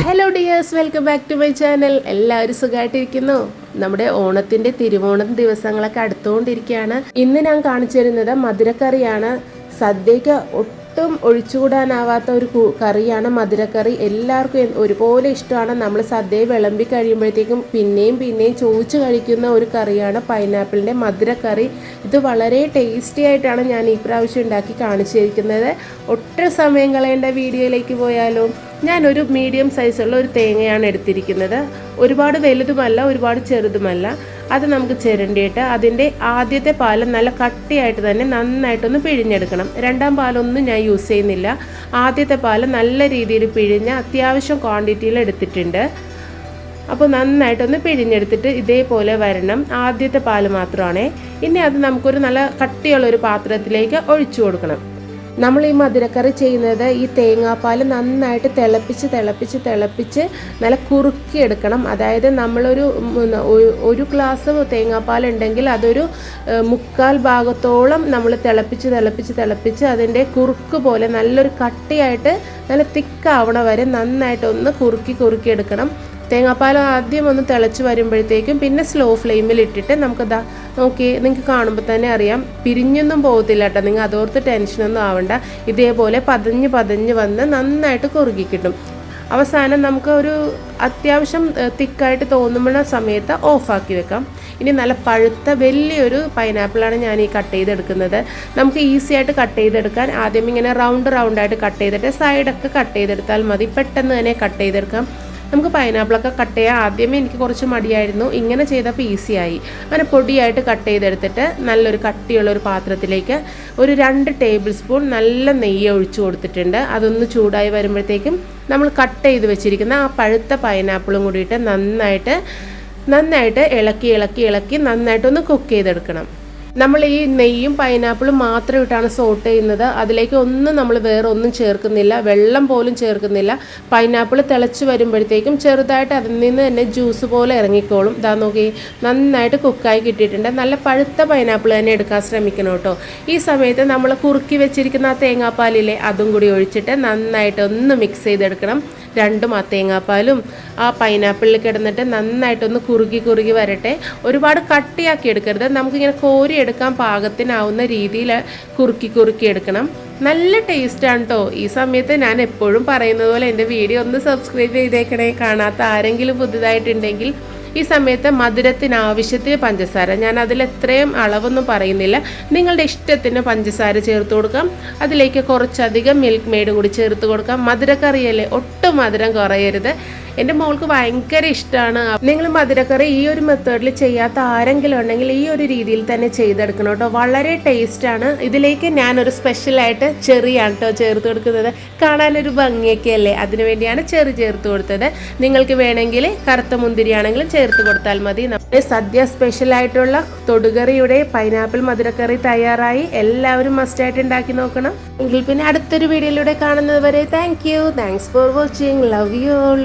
Hello dears, welcome back to my channel. എല്ലാവരും സുഖമായിട്ടിരിക്കുന്നു. നമ്മുടെ ഓണത്തിൻ്റെ തിരുവോണം ദിവസങ്ങളൊക്കെ അടുത്തുകൊണ്ടിരിക്കുകയാണ്. ഇന്ന് ഞാൻ കാണിച്ചു തരുന്നത് മധുരക്കറിയാണ്. സദ്യയ്ക്ക് ഒട്ടും ഒഴിച്ചുകൂടാനാവാത്ത ഒരു കറിയാണ് മധുരക്കറി. എല്ലാവർക്കും ഒരുപോലെ ഇഷ്ടമാണ്. നമ്മൾ സദ്യ വിളമ്പി കഴിയുമ്പോഴത്തേക്കും പിന്നെയും ചോദിച്ചു കഴിക്കുന്ന ഒരു കറിയാണ് പൈനാപ്പിളിൻ്റെ മധുരക്കറി. ഇത് വളരെ ടേസ്റ്റി ആയിട്ടാണ് ഞാൻ ഈ പ്രാവശ്യം ഉണ്ടാക്കി കാണിച്ചിരിക്കുന്നത്. ഒട്ടും സമയം കളയേണ്ട വീഡിയോയിലേക്ക് പോയാലോ. ഞാനൊരു മീഡിയം സൈസുള്ള ഒരു തേങ്ങയാണ് എടുത്തിരിക്കുന്നത്. ഒരുപാട് വലുതുമല്ല, ഒരുപാട് ചെറുതുമല്ല. അത് നമുക്ക് ചിരണ്ടിയിട്ട് അതിൻ്റെ ആദ്യത്തെ പാല് നല്ല കട്ടിയായിട്ട് തന്നെ നന്നായിട്ടൊന്ന് പിഴിഞ്ഞെടുക്കണം. രണ്ടാം പാലൊന്നും ഞാൻ യൂസ് ചെയ്യുന്നില്ല. ആദ്യത്തെ പാല് നല്ല രീതിയിൽ പിഴിഞ്ഞ് അത്യാവശ്യം ക്വാണ്ടിറ്റിയിൽ എടുത്തിട്ടുണ്ട്. അപ്പോൾ നന്നായിട്ടൊന്ന് പിഴിഞ്ഞെടുത്തിട്ട് ഇതേപോലെ വരണം. ആദ്യത്തെ പാല് മാത്രമാണേ. ഇനി അത് നമുക്കൊരു നല്ല കട്ടിയുള്ളൊരു പാത്രത്തിലേക്ക് ഒഴിച്ചു കൊടുക്കണം. നമ്മൾ ഈ മധുരക്കറി ചെയ്യുന്നത് ഈ തേങ്ങാപ്പാൽ നന്നായിട്ട് തിളപ്പിച്ച് നല്ല കുറുക്കിയെടുക്കണം. അതായത് ഒരു ഗ്ലാസ് തേങ്ങാപ്പാൽ ഉണ്ടെങ്കിൽ അതൊരു 3/4 ഭാഗത്തോളം നമ്മൾ തിളപ്പിച്ച് അതിൻ്റെ കുറുക്ക് പോലെ നല്ലൊരു കട്ടിയായിട്ട് നല്ല തിക്കാവണ വരെ നന്നായിട്ടൊന്ന് കുറുക്കിയെടുക്കണം. തേങ്ങാപ്പാൽ ആദ്യം ഒന്ന് തിളച്ച് വരുമ്പോഴത്തേക്കും പിന്നെ സ്ലോ ഫ്ലെയിമിൽ ഇട്ടിട്ട് നമുക്കിതാ നോക്കി നിങ്ങൾക്ക് കാണുമ്പോൾ തന്നെ അറിയാം, പിരിഞ്ഞൊന്നും പോകത്തില്ല കേട്ടോ. നിങ്ങൾ അതോർത്ത് ടെൻഷനൊന്നും ആവണ്ട. ഇതേപോലെ പതഞ്ഞ് വന്ന് നന്നായിട്ട് കുറുകി കിട്ടും. അവസാനം നമുക്ക് ഒരു അത്യാവശ്യം തിക്കായിട്ട് തോന്നുന്ന സമയത്ത് ഓഫാക്കി വെക്കാം. ഇനി നല്ല പഴുത്ത വലിയൊരു പൈനാപ്പിളാണ് ഞാൻ ഈ കട്ട് ചെയ്തെടുക്കുന്നത്. നമുക്ക് ഈസി ആയിട്ട് കട്ട് ചെയ്തെടുക്കാൻ ആദ്യം ഇങ്ങനെ റൗണ്ടായിട്ട് കട്ട് ചെയ്തിട്ട് സൈഡൊക്കെ കട്ട് ചെയ്തെടുത്താൽ മതി. പെട്ടെന്ന് തന്നെ കട്ട് ചെയ്തെടുക്കാം. നമുക്ക് പൈനാപ്പിളൊക്കെ കട്ട് ചെയ്യാൻ ആദ്യമേ എനിക്ക് കുറച്ച് മടിയായിരുന്നു. ഇങ്ങനെ ചെയ്തപ്പോൾ ഈസിയായി. അങ്ങനെ പൊടിയായിട്ട് കട്ട് ചെയ്തെടുത്തിട്ട് നല്ലൊരു കട്ടിയുള്ളൊരു പാത്രത്തിലേക്ക് ഒരു 2 ടേബിൾ സ്പൂൺ നല്ല നെയ്യ് ഒഴിച്ചു കൊടുത്തിട്ടുണ്ട്. അതൊന്ന് ചൂടായി വരുമ്പോഴത്തേക്കും നമ്മൾ കട്ട് ചെയ്ത് വെച്ചിരിക്കുന്ന ആ പഴുത്ത പൈനാപ്പിളും കൂടിയിട്ട് നന്നായിട്ട് ഇളക്കി നന്നായിട്ടൊന്ന് കുക്ക് ചെയ്തെടുക്കണം. നമ്മൾ ഈ നെയ്യും പൈനാപ്പിളും മാത്രം ഇട്ടാണ് സോട്ട് ചെയ്യുന്നത്. അതിലേക്ക് നമ്മൾ വേറെ ഒന്നും ചേർക്കുന്നില്ല, വെള്ളം പോലും ചേർക്കുന്നില്ല. പൈനാപ്പിൾ തിളച്ച് വരുമ്പോഴത്തേക്കും ചെറുതായിട്ട് അതിൽ നിന്ന് തന്നെ ജ്യൂസ് പോലെ ഇറങ്ങിക്കോളും. ഇതാ നോക്കി, നന്നായിട്ട് കുക്കായി കിട്ടിയിട്ടുണ്ട്. നല്ല പഴുത്ത പൈനാപ്പിൾ തന്നെ എടുക്കാൻ ശ്രമിക്കണം കേട്ടോ. ഈ സമയത്ത് നമ്മൾ കുറുക്കി വെച്ചിരിക്കുന്ന ആ തേങ്ങാപ്പാലില്ലേ, അതും കൂടി ഒഴിച്ചിട്ട് നന്നായിട്ട് ഒന്ന് മിക്സ് ചെയ്തെടുക്കണം. രണ്ടും ആ തേങ്ങാപ്പാലും ആ പൈനാപ്പിളിൽ കിടന്നിട്ട് നന്നായിട്ടൊന്ന് കുറുകി വരട്ടെ. ഒരുപാട് കട്ടിയാക്കി എടുക്കരുത്. നമുക്കിങ്ങനെ കോരി എടുക്കാൻ പാകത്തിനാവുന്ന രീതിയിൽ കുറുക്കി എടുക്കണം. നല്ല ടേസ്റ്റാണ് കേട്ടോ. ഈ സമയത്ത് ഞാൻ എപ്പോഴും പറയുന്നത് പോലെ എൻ്റെ വീഡിയോ ഒന്ന് സബ്സ്ക്രൈബ് ചെയ്തേക്കണേ. കാണാത്ത ആരെങ്കിലും പുതുതായിട്ടുണ്ടെങ്കിൽ. ഈ സമയത്ത് മധുരത്തിന് ആവശ്യത്തിന് പഞ്ചസാര, ഞാൻ അതിലെത്രയും അളവൊന്നും പറയുന്നില്ല, നിങ്ങളുടെ ഇഷ്ടത്തിന് പഞ്ചസാര ചേർത്ത് കൊടുക്കാം. അതിലേക്ക് കുറച്ചധികം മിൽക്ക് മെയ്ഡും കൂടി ചേർത്ത് കൊടുക്കാം. മധുരക്കറിയല്ലേ, ഒട്ടും മധുരം കുറയരുത്. എൻ്റെ മോൾക്ക് ഭയങ്കര ഇഷ്ടമാണ്. നിങ്ങൾ മധുരക്കറി ഈ ഒരു മെത്തേഡിൽ ചെയ്യാത്ത ആരെങ്കിലും ഉണ്ടെങ്കിൽ ഈ ഒരു രീതിയിൽ തന്നെ ചെയ്തെടുക്കണം കേട്ടോ. വളരെ ടേസ്റ്റാണ്. ഇതിലേക്ക് ഞാനൊരു സ്പെഷ്യലായിട്ട് ചെറിയാണ് കേട്ടോ ചേർത്ത് കൊടുക്കുന്നത്. കാണാനൊരു ഭംഗിയൊക്കെ അല്ലേ, അതിനുവേണ്ടിയാണ് ചെറി ചേർത്ത് കൊടുത്തത്. നിങ്ങൾക്ക് വേണമെങ്കിൽ കറുത്ത മുന്തിരിയാണെങ്കിലും ചേർത്ത് കൊടുത്താൽ മതി. നമ്മുടെ സദ്യ സ്പെഷ്യലായിട്ടുള്ള തൊടുകറിയുടെ പൈനാപ്പിൾ മധുരക്കറി തയ്യാറായി. എല്ലാവരും മസ്റ്റായിട്ട് ഉണ്ടാക്കി നോക്കണം. എങ്കിൽ പിന്നെ അടുത്തൊരു വീഡിയോയിലൂടെ കാണുന്നത് വരെ thanks for watching. Love you all.